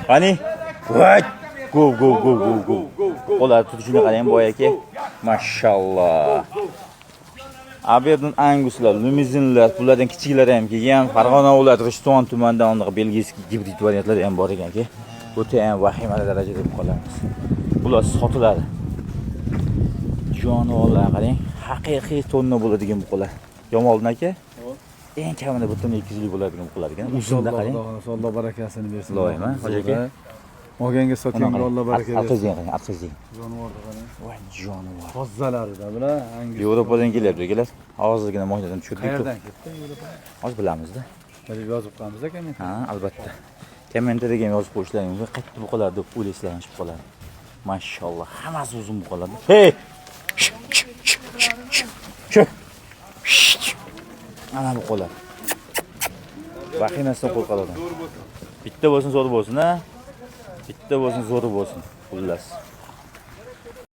Qani? Voy! Go go go go go. Qo'llar tutishini qarang boy aka. Mashalloh. Aberdan anguslar, limuzinlar, bulardan kichiklar ham kelgan. Farg'ona viloyati Rishton tumanidan aniq belgiyskiy gibrid variantlar ham bor ekan-ki. O'ta ham vahimali darajada deb qolamiz. Bular sotiladi. Jonivorlar qarang, haqiqiy tonna bo'ladigan buqalar. Yomoldan aka? Eng kamida bir tonna 200 lik bo'ladigan buqalar ekan. Uzunda qarang. Alloh barakasini bersin. Loyma, hoji aka. Olganga sotganga Alloh baraka bersin. Aqlsizing qarang, aqlsizing. Jonivorda qarang. Voy jonivor. Tozzalarida bular. Yevropadan kelyapti akalar. Hozirgina mo'ynadan tushirdik. Qayerdan ketdi Yevropadan? Hozir bilamiz-da. Bilib yozib qo'yamiz ekan. Ha, albatta. Kommentariyga ham yozib qo'yishlaring mumkin. Qayerda buqalar deb o'ylaysizlar chiqib qoladi. Mashalloh, hammasi uzun buqalar. Hey! Ana buqalar. Vahimasidan qo'rqalardan. Bitta bo'lsin, zo'r bo'lsin, ha? Bitta bo'lsin, zo'r bo'lsin. Xullas.